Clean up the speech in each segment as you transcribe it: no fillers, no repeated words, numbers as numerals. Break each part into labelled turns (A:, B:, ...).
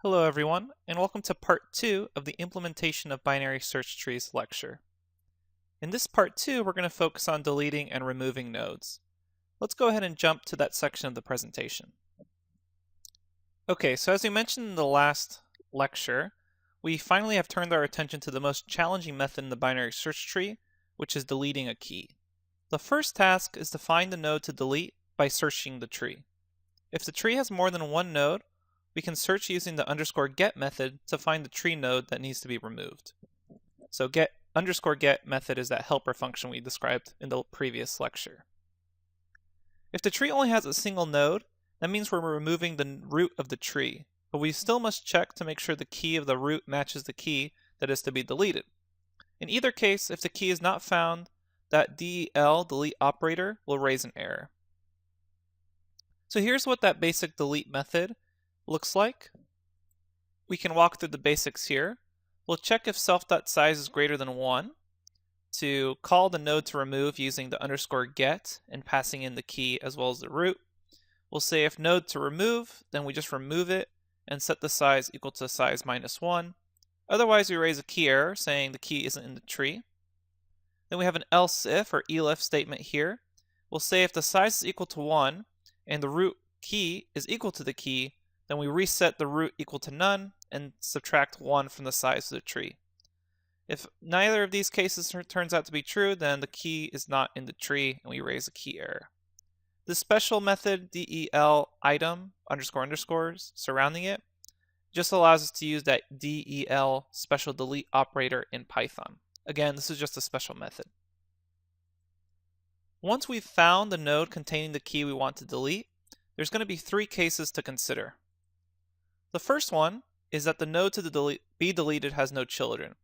A: Hello everyone, and welcome to part 2 of the Implementation of Binary Search Trees lecture. In this part 2, we're going to focus on deleting and removing nodes. Let's go ahead and jump to that section of the presentation. Okay, so as we mentioned in the last lecture, we finally have turned our attention to the most challenging method in the binary search tree, which is deleting a key. The first task is to find the node to delete by searching the tree. If the tree has more than one node, we can search using the _get method to find the tree node that needs to be removed. So _get method is that helper function we described in the previous lecture. If the tree only has a single node, that means we're removing the root of the tree, but we still must check to make sure the key of the root matches the key that is to be deleted. In either case, if the key is not found, that del delete operator will raise an error. So here's what that basic delete method looks like. We can walk through the basics here. We'll check if self.size is greater than 1 to call the node to remove using the _get and passing in the key as well as the root. We'll say if node to remove, then we just remove it and set the size equal to size -1. Otherwise, we raise a key error saying the key isn't in the tree. Then we have an else if or elif statement here. We'll say if the size is equal to 1 and the root key is equal to the key, then we reset the root equal to none and subtract 1 from the size of the tree. If neither of these cases turns out to be true, then the key is not in the tree and we raise a key error. This special method, del item __ surrounding it, just allows us to use that del special delete operator in Python. Again, this is just a special method. Once we've found the node containing the key we want to delete, there's going to be 3 cases to consider. The first one is that the node to be deleted has no children.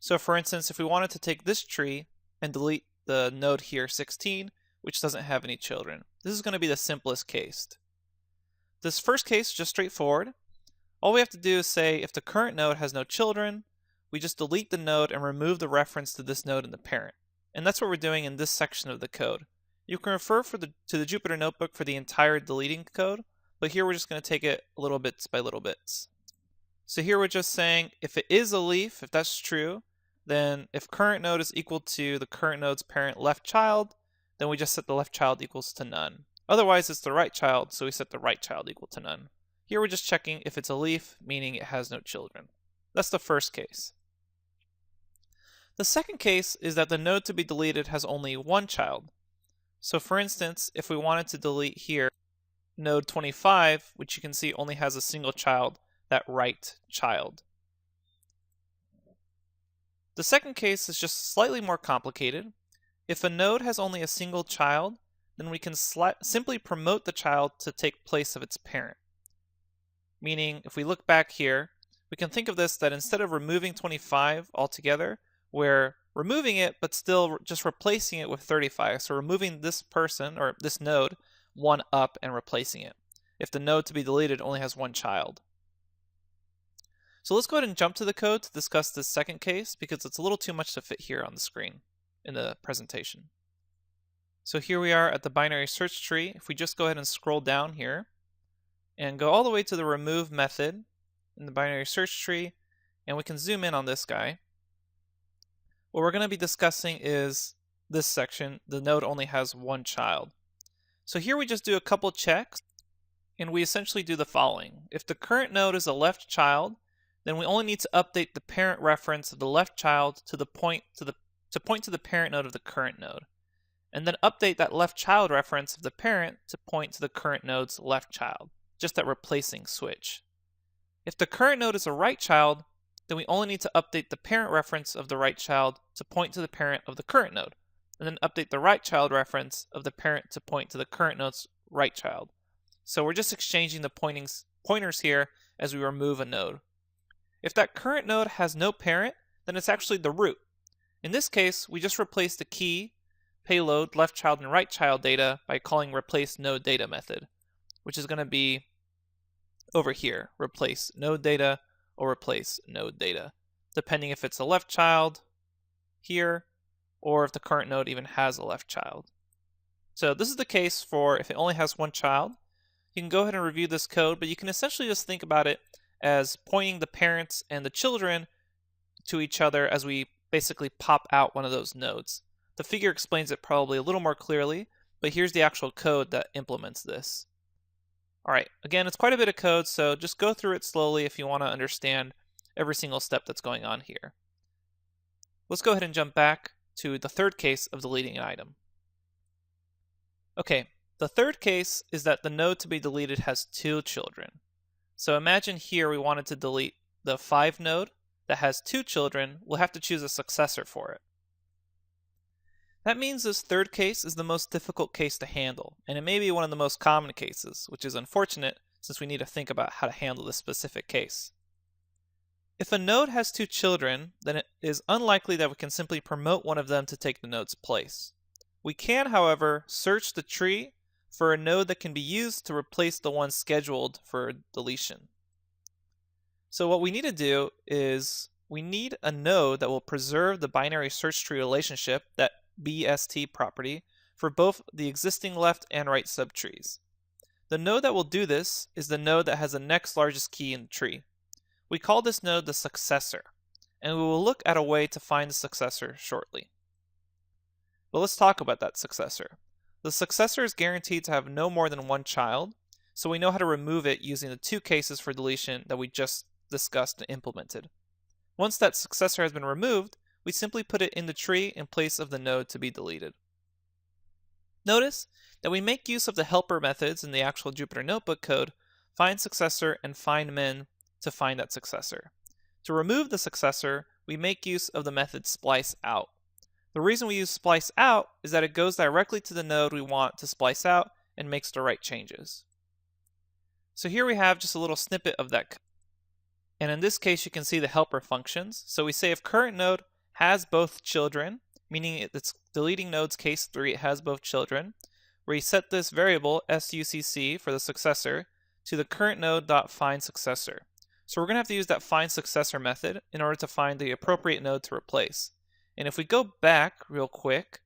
A: So for instance, if we wanted to take this tree and delete the node here, 16, which doesn't have any children, this is going to be the simplest case. This first case is just straightforward. All we have to do is say if the current node has no children, we just delete the node and remove the reference to this node in the parent. And that's what we're doing in this section of the code. You can refer to the Jupyter Notebook for the entire deleting code, but here we're just going to take it little bits by little bits. So here we're just saying if it is a leaf, if that's true, then if current node is equal to the current node's parent left child, then we just set the left child equals to none. Otherwise it's the right child, so we set the right child equal to none. Here we're just checking if it's a leaf, meaning it has no children. That's the first case. The second case is that the node to be deleted has only one child. So for instance, if we wanted to delete here node 25, which you can see only has a single child, that right child. The second case is just slightly more complicated. If a node has only a single child, then we can simply promote the child to take place of its parent. Meaning, if we look back here, we can think of this that instead of removing 25 altogether, we're removing it but still just replacing it with 35. So removing this person, or this node, 1 up and replacing it, if the node to be deleted only has one child. So let's go ahead and jump to the code to discuss this second case because it's a little too much to fit here on the screen in the presentation. So here we are at the binary search tree. If we just go ahead and scroll down here and go all the way to the remove method in the binary search tree, and we can zoom in on this guy. What we're going to be discussing is this section. The node only has one child. So here we just do a couple checks, and we essentially do the following. If the current node is a left child, then we only need to update the parent reference of the left child to point to the parent node of the current node, and then update that left child reference of the parent to point to the current node's left child, just that replacing switch. If the current node is a right child, then we only need to update the parent reference of the right child to point to the parent of the current node, and then update the right child reference of the parent to point to the current node's right child. So we're just exchanging the pointers here as we remove a node. If that current node has no parent, then it's actually the root. In this case, we just replace the key, payload, left child, and right child data by calling replace node data method, which is going to be over here, replace node data or replace node data, depending if it's a left child here or if the current node even has a left child. So this is the case for if it only has one child. You can go ahead and review this code, but you can essentially just think about it as pointing the parents and the children to each other as we basically pop out one of those nodes. The figure explains it probably a little more clearly, but here's the actual code that implements this. Alright, again, it's quite a bit of code, so just go through it slowly if you want to understand every single step that's going on here. Let's go ahead and jump back to the third case of deleting an item. Okay, the third case is that the node to be deleted has 2 children. So imagine here we wanted to delete the 5 node that has 2 children. We'll have to choose a successor for it. That means this third case is the most difficult case to handle, and it may be one of the most common cases, which is unfortunate since we need to think about how to handle this specific case. If a node has 2 children, then it is unlikely that we can simply promote one of them to take the node's place. We can, however, search the tree for a node that can be used to replace the one scheduled for deletion. So what we need to do is we need a node that will preserve the binary search tree relationship, that BST property, for both the existing left and right subtrees. The node that will do this is the node that has the next largest key in the tree. We call this node the successor, and we will look at a way to find the successor shortly. But let's talk about that successor. The successor is guaranteed to have no more than 1 child, so we know how to remove it using the 2 cases for deletion that we just discussed and implemented. Once that successor has been removed, we simply put it in the tree in place of the node to be deleted. Notice that we make use of the helper methods in the actual Jupyter Notebook code, find successor and find min, to find that successor. To remove the successor, we make use of the method splice out. The reason we use splice out is that it goes directly to the node we want to splice out and makes the right changes. So here we have just a little snippet of that. And in this case, you can see the helper functions. So we say if current node has both children, meaning it's deleting node's case 3, it has both children, we set this variable succ for the successor to the current node.findSuccessor. So we're going to have to use that findSuccessor method in order to find the appropriate node to replace. And if we go back real quick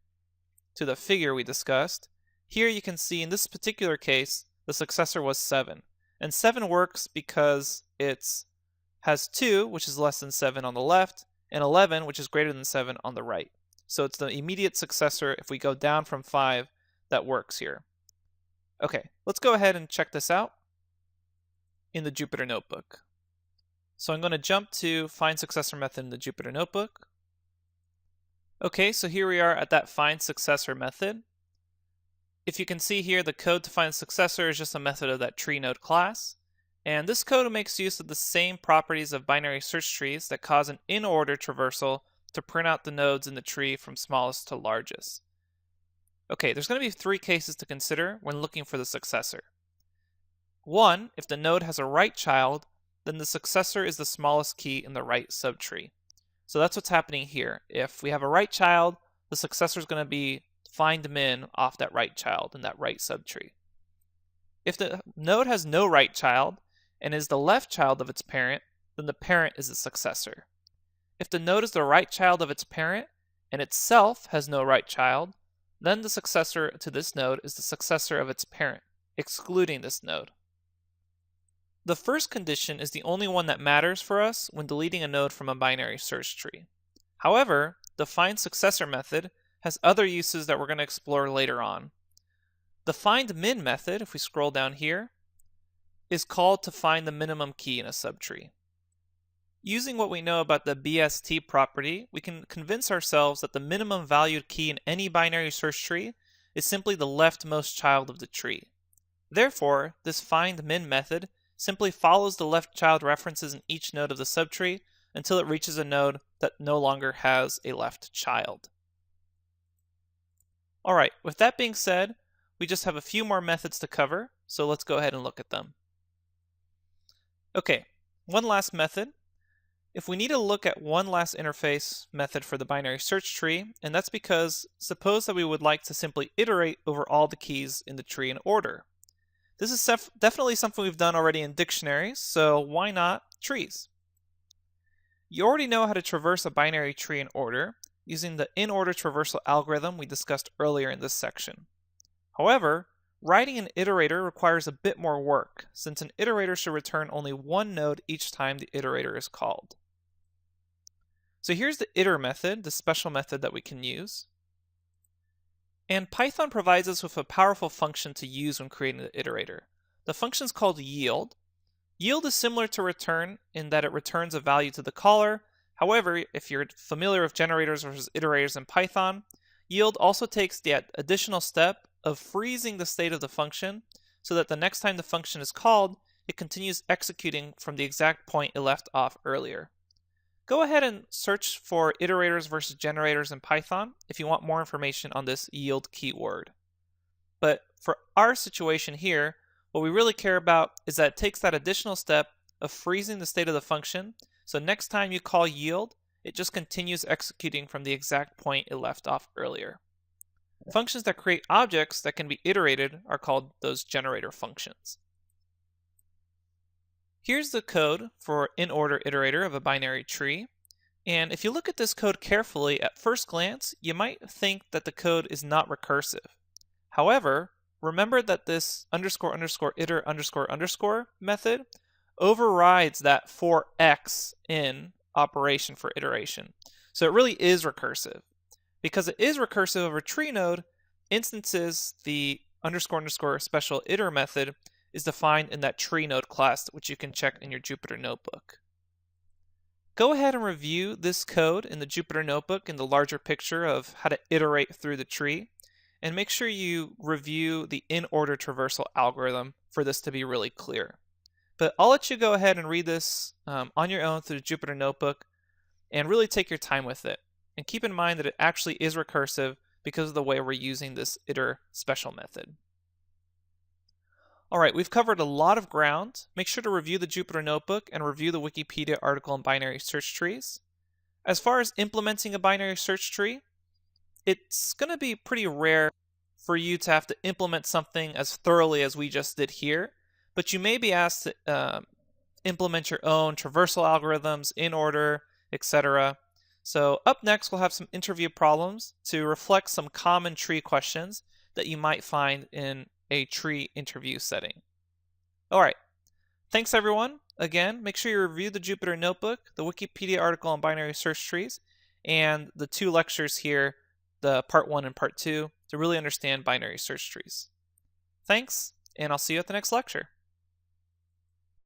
A: to the figure we discussed, here you can see in this particular case, the successor was 7. And 7 works because it has 2, which is less than 7 on the left, and 11, which is greater than 7 on the right. So it's the immediate successor if we go down from 5 that works here. Okay, let's go ahead and check this out in the Jupyter Notebook. So I'm going to jump to find successor method in the Jupyter Notebook. Okay, so here we are at that find successor method. If you can see here, the code to find successor is just a method of that tree node class. And this code makes use of the same properties of binary search trees that cause an in-order traversal to print out the nodes in the tree from smallest to largest. Okay, there's going to be 3 cases to consider when looking for the successor. 1, if the node has a right child, then the successor is the smallest key in the right subtree. So that's what's happening here. If we have a right child, the successor is going to be find min off that right child in that right subtree. If the node has no right child and is the left child of its parent, then the parent is the successor. If the node is the right child of its parent and itself has no right child, then the successor to this node is the successor of its parent, excluding this node. The first condition is the only one that matters for us when deleting a node from a binary search tree. However, the find successor method has other uses that we're going to explore later on. The find min method, if we scroll down here, is called to find the minimum key in a subtree. Using what we know about the BST property, we can convince ourselves that the minimum valued key in any binary search tree is simply the leftmost child of the tree. Therefore, this find min method simply follows the left child references in each node of the subtree until it reaches a node that no longer has a left child. Alright, with that being said, we just have a few more methods to cover, so let's go ahead and look at them. Okay, one last method. If we need to look at one last interface method for the binary search tree, and that's because suppose that we would like to simply iterate over all the keys in the tree in order. This is definitely something we've done already in dictionaries, so why not trees? You already know how to traverse a binary tree in order using the in-order traversal algorithm we discussed earlier in this section. However, writing an iterator requires a bit more work, since an iterator should return only one node each time the iterator is called. So here's the iter method, the special method that we can use. And Python provides us with a powerful function to use when creating the iterator. The function is called yield. Yield is similar to return in that it returns a value to the caller. However, if you're familiar with generators versus iterators in Python, yield also takes the additional step of freezing the state of the function so that the next time the function is called, it continues executing from the exact point it left off earlier. Go ahead and search for iterators versus generators in Python if you want more information on this yield keyword. But for our situation here, what we really care about is that it takes that additional step of freezing the state of the function, so next time you call yield, it just continues executing from the exact point it left off earlier. Functions that create objects that can be iterated are called those generator functions. Here's the code for in-order iterator of a binary tree. And if you look at this code carefully, at first glance, you might think that the code is not recursive. However, remember that this __iter___ method overrides that for x in operation for iteration. So it really is recursive. Because it is recursive over tree node, instances the ___ special iter method is defined in that tree node class, which you can check in your Jupyter Notebook. Go ahead and review this code in the Jupyter Notebook in the larger picture of how to iterate through the tree, and make sure you review the in-order traversal algorithm for this to be really clear. But I'll let you go ahead and read this on your own through the Jupyter Notebook and really take your time with it. And keep in mind that it actually is recursive because of the way we're using this iter special method. Alright, we've covered a lot of ground. Make sure to review the Jupyter Notebook and review the Wikipedia article on binary search trees. As far as implementing a binary search tree, it's going to be pretty rare for you to have to implement something as thoroughly as we just did here, but you may be asked to implement your own traversal algorithms in order, etc. So up next, we'll have some interview problems to reflect some common tree questions that you might find in a tree interview setting. Alright, thanks everyone. Again, make sure you review the Jupyter Notebook, the Wikipedia article on binary search trees, and the two lectures here, the part 1 and part 2, to really understand binary search trees. Thanks, and I'll see you at the next lecture.